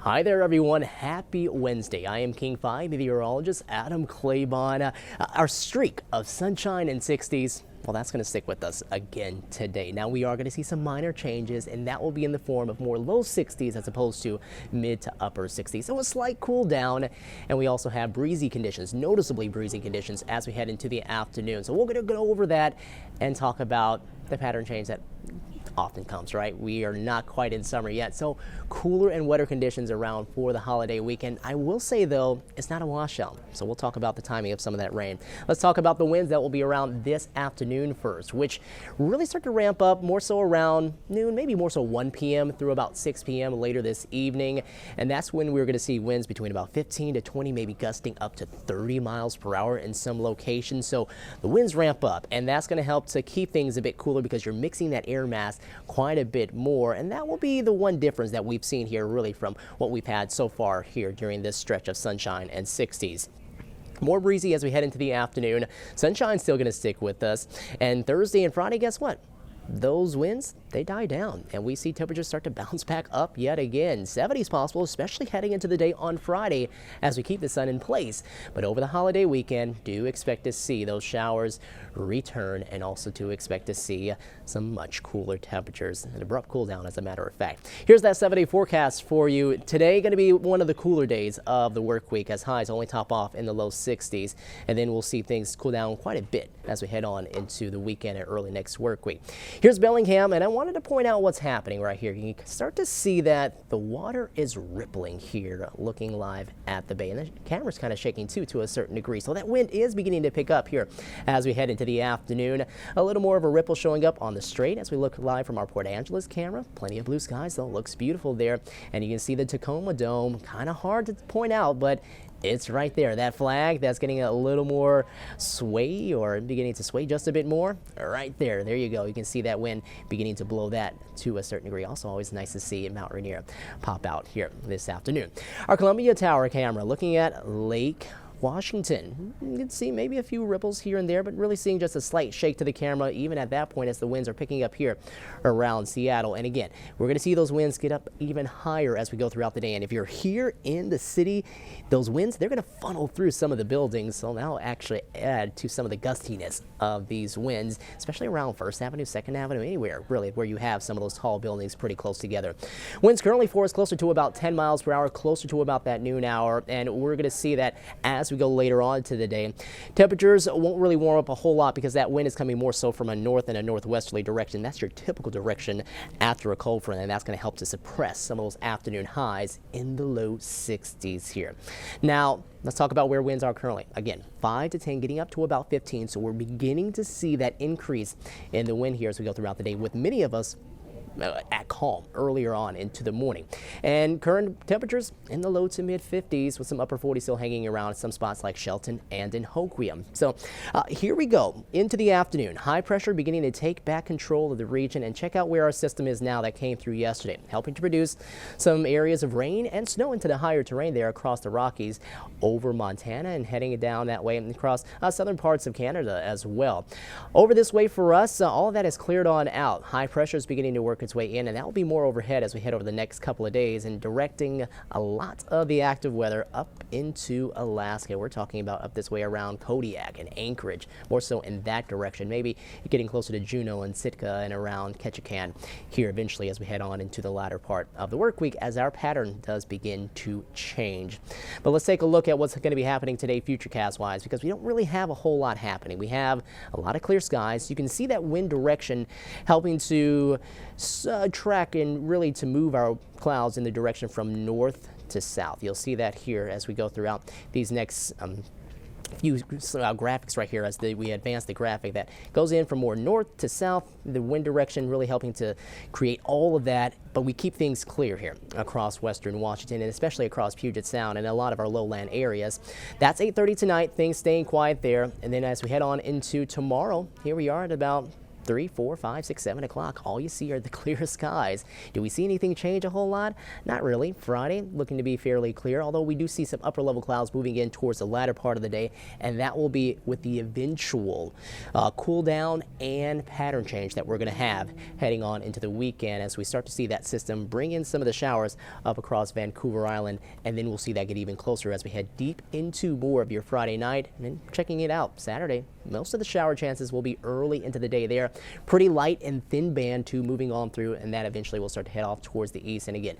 Hi there, everyone. Happy Wednesday. I am King 5 Meteorologist Adam Claibon. Our streak of sunshine and 60s, well, that's going to stick with us again today. Now, we are going to see some minor changes, and that will be in the form of more low 60s as opposed to mid to upper 60s. So a slight cool down, and we also have breezy conditions, noticeably breezy conditions as we head into the afternoon. So we're going to go over that and talk about the pattern change that often comes, right? We are not quite in summer yet, so cooler and wetter conditions around for the holiday weekend. I will say, though, it's not a washout, so we'll talk about the timing of some of that rain. Let's talk about the winds that will be around this afternoon first, which really start to ramp up more so around noon, maybe more so 1 p.m. through about 6 p.m. later this evening, and that's when we're going to see winds between about 15 to 20, maybe gusting up to 30 miles per hour in some locations. So the winds ramp up, and that's going to help to keep things a bit cooler because you're mixing that air mass quite a bit more, and that will be the one difference that we've seen here really from what we've had so far here during this stretch of sunshine and 60s. More breezy as we head into the afternoon. Sunshine's still going to stick with us, and Thursday and Friday, guess what? Those winds, they die down, and we see temperatures start to bounce back up yet again. 70s possible, especially heading into the day on Friday as we keep the sun in place. But over the holiday weekend, do expect to see those showers return, and also to expect to see some much cooler temperatures. An abrupt cool down, as a matter of fact. Here's that 7-day forecast for you. Today going to be one of the cooler days of the work week, as highs only top off in the low 60s, and then we'll see things cool down quite a bit as we head on into the weekend and early next work week. Here's Bellingham, and I wanted to point out what's happening right here. You can start to see that the water is rippling here, looking live at the bay, and the camera's kind of shaking too to a certain degree. So that wind is beginning to pick up here as we head into the afternoon. A little more of a ripple showing up on the strait as we look live from our Port Angeles camera. Plenty of blue skies, though. Looks beautiful there, and you can see the Tacoma Dome. Kind of hard to point out, but it's right there. That flag that's getting a little more sway, or beginning to sway just a bit more. Right there. There you go. You can see that wind beginning to blow that to a certain degree. Also always nice to see Mount Rainier pop out here this afternoon. Our Columbia Tower camera looking at Lake Washington. You can see maybe a few ripples here and there, but really seeing just a slight shake to the camera even at that point as the winds are picking up here around Seattle. And again, we're going to see those winds get up even higher as we go throughout the day. And if you're here in the city, those winds, they're going to funnel through some of the buildings. So that'll actually add to some of the gustiness of these winds, especially around 1st Avenue, 2nd Avenue, anywhere really where you have some of those tall buildings pretty close together. Winds currently for us closer to about 10 miles per hour, closer to about that noon hour. And we're going to see that as we go later on to the day. Temperatures won't really warm up a whole lot because that wind is coming more so from a north and a northwesterly direction. That's your typical direction after a cold front, and that's going to help to suppress some of those afternoon highs in the low 60s here. Now, let's talk about where winds are currently. Again, 5 to 10, getting up to about 15. So we're beginning to see that increase in the wind here as we go throughout the day, with many of us at calm earlier on into the morning. And current temperatures in the low to mid 50s with some upper 40s still hanging around some spots like Shelton and in Hoquiam. So here we go into the afternoon. High pressure beginning to take back control of the region, and check out where our system is now that came through yesterday, helping to produce some areas of rain and snow into the higher terrain there across the Rockies over Montana and heading down that way and across southern parts of Canada as well. Over this way for us, all of that is cleared on out. High pressure is beginning to work its way in, and that will be more overhead as we head over the next couple of days and directing a lot of the active weather up into Alaska. We're talking about up this way around Kodiak and Anchorage, more so in that direction, maybe getting closer to Juneau and Sitka and around Ketchikan here eventually as we head on into the latter part of the work week as our pattern does begin to change. But let's take a look at what's going to be happening today Futurecast wise, because we don't really have a whole lot happening. We have a lot of clear skies. You can see that wind direction helping to track and really to move our clouds in the direction from north to south. You'll see that here as we go throughout these next few graphics right here as we advance the graphic that goes in from more north to south, the wind direction really helping to create all of that. But we keep things clear here across western Washington and especially across Puget Sound and a lot of our lowland areas. That's 8:30 tonight, things staying quiet there. And then as we head on into tomorrow, here we are at about 3, 4, 5, 6, 7 o'clock, all you see are the clear skies. Do we see anything change a whole lot? Not really. Friday looking to be fairly clear, although we do see some upper level clouds moving in towards the latter part of the day, and that will be with the eventual cool down and pattern change that we're going to have heading on into the weekend as we start to see that system bring in some of the showers up across Vancouver Island, and then we'll see that get even closer as we head deep into more of your Friday night. And then checking it out Saturday, most of the shower chances will be early into the day there. Pretty light and thin band too moving on through, and that eventually will start to head off towards the east and again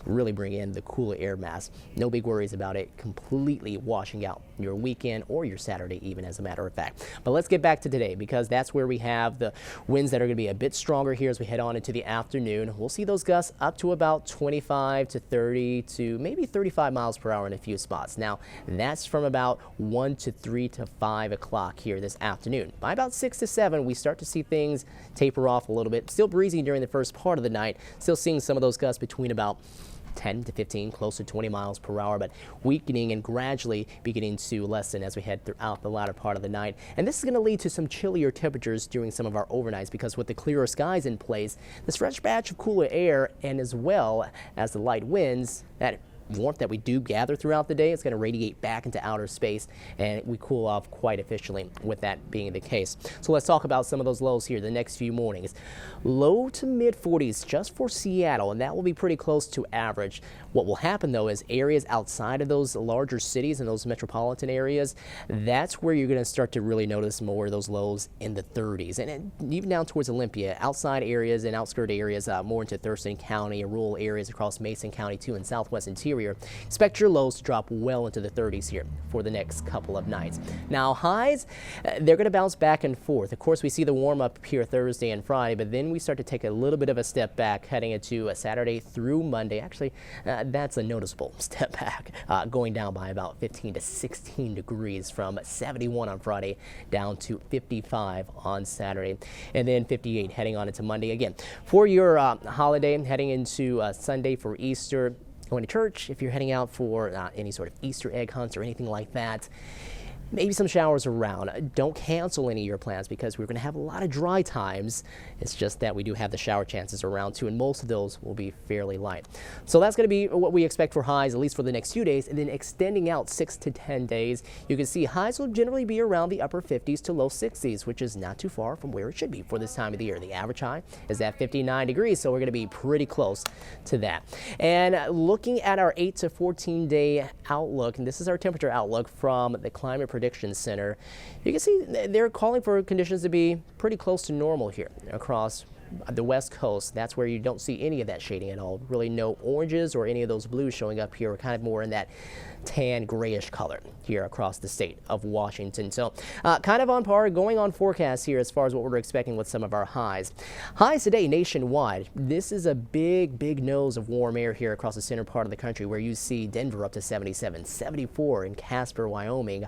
really bring in the cooler air mass. No big worries about it completely washing out your weekend or your Saturday even, as a matter of fact. But let's get back to today, because that's where we have the winds that are going to be a bit stronger here as we head on into the afternoon. We'll see those gusts up to about 25 to 30 to maybe 35 miles per hour in a few spots. Now that's from about 1 to 3 to 5 o'clock here this afternoon. By about 6 to 7 we start to see things taper off a little bit. Still breezy during the first part of the night, still seeing some of those gusts between about 10 to 15, close to 20 miles per hour, but weakening and gradually beginning to lessen as we head throughout the latter part of the night. And this is going to lead to some chillier temperatures during some of our overnights, because with the clearer skies in place, this fresh batch of cooler air and as well as the light winds, that warmth that we do gather throughout the day, it's going to radiate back into outer space, and we cool off quite efficiently with that being the case. So let's talk about some of those lows here the next few mornings. Low to mid 40s just for Seattle, and that will be pretty close to average. What will happen though is areas outside of those larger cities and those metropolitan areas, that's where you're going to start to really notice more of those lows in the 30s, and even down towards Olympia, outside areas and outskirt areas, more into Thurston County and rural areas across Mason County too, and Southwest Interior. Expect your lows to drop well into the 30s here for the next couple of nights. Now highs, they're going to bounce back and forth. Of course, we see the warm up here Thursday and Friday, but then we start to take a little bit of a step back heading into a Saturday through Monday. Actually, that's a noticeable step back, going down by about 15 to 16 degrees from 71 on Friday down to 55 on Saturday, and then 58 heading on into Monday. Again, for your holiday heading into Sunday for Easter, going to church, if you're heading out for any sort of Easter egg hunts or anything like that, maybe some showers around. Don't cancel any of your plans, because we're going to have a lot of dry times. It's just that we do have the shower chances around too, and most of those will be fairly light. So that's going to be what we expect for highs, at least for the next few days, and then extending out 6 to 10 days. You can see highs will generally be around the upper 50s to low 60s, which is not too far from where it should be for this time of the year. The average high is at 59 degrees, so we're going to be pretty close to that. And looking at our 8 to 14 day outlook, and this is our temperature outlook from the Climate Prediction Center, you can see they're calling for conditions to be pretty close to normal here across the west coast. That's where you don't see any of that shading at all. Really no oranges or any of those blues showing up here. We're kind of more in that tan grayish color here across the state of Washington. So kind of on par, going on forecast here as far as what we're expecting with some of our highs. Highs today nationwide. This is a big nose of warm air here across the center part of the country, where you see Denver up to 77, 74 in Casper, Wyoming.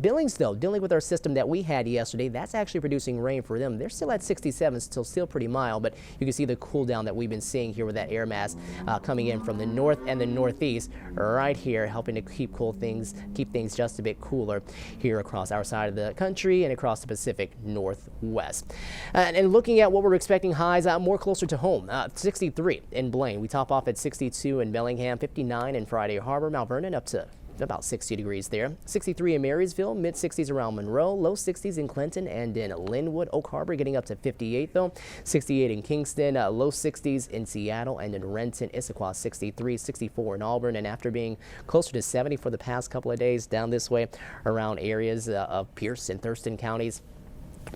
Billings though, dealing with our system that we had yesterday, that's actually producing rain for them. They're still at 67, still pretty mild, but you can see the cool down that we've been seeing here with that air mass coming in from the north and the northeast right here, helping to keep things just a bit cooler here across our side of the country and across the Pacific Northwest. And looking at what we're expecting highs more closer to home, 63 in Blaine. We top off at 62 in Bellingham, 59 in Friday Harbor, Mount Vernon up to about 60 degrees there. 63 in Marysville, mid 60s around Monroe, low 60s in Clinton and in Linwood. Oak Harbor getting up to 58 though. 68 in Kingston, low 60s in Seattle and in Renton. Issaquah 63, 64 in Auburn, and after being closer to 70 for the past couple of days down this way around areas of Pierce and Thurston counties,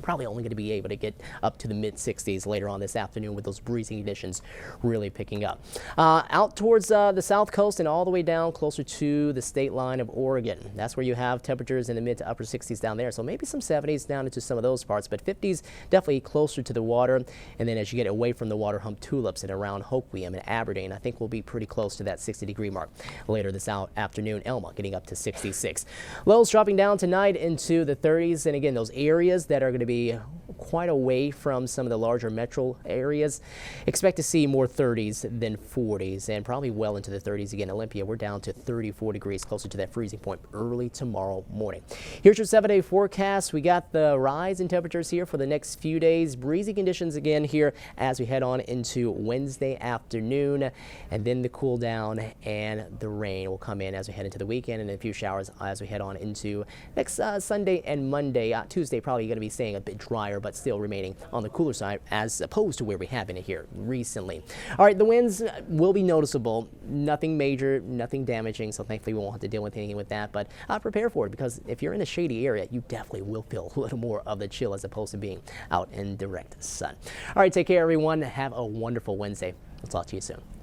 probably only going to be able to get up to the mid 60s later on this afternoon, with those breezy conditions really picking up. Out towards the south coast and all the way down closer to the state line of Oregon. That's where you have temperatures in the mid to upper 60s down there. So maybe some 70s down into some of those parts, but 50s definitely closer to the water. And then as you get away from the water hump, Tulips and around Hoquiam and Aberdeen, I think we'll be pretty close to that 60-degree mark later this afternoon. Elma getting up to 66. Lows dropping down tonight into the 30s. And again, those areas that are going to be quite away from some of the larger metro areas. Expect to see more 30s than 40s, and probably well into the 30s again. Olympia, we're down to 34 degrees, closer to that freezing point early tomorrow morning. Here's your 7-day forecast. We got the rise in temperatures here for the next few days. Breezy conditions again here as we head on into Wednesday afternoon, and then the cool down and the rain will come in as we head into the weekend, and a few showers as we head on into next Sunday and Monday. Tuesday probably going to be staying a bit drier, but still remaining on the cooler side as opposed to where we have been here recently. All right, the winds will be noticeable. Nothing major, nothing damaging, so thankfully we won't have to deal with anything with that, but prepare for it, because if you're in a shady area, you definitely will feel a little more of the chill as opposed to being out in direct sun. All right, take care, everyone. Have a wonderful Wednesday. I'll talk to you soon.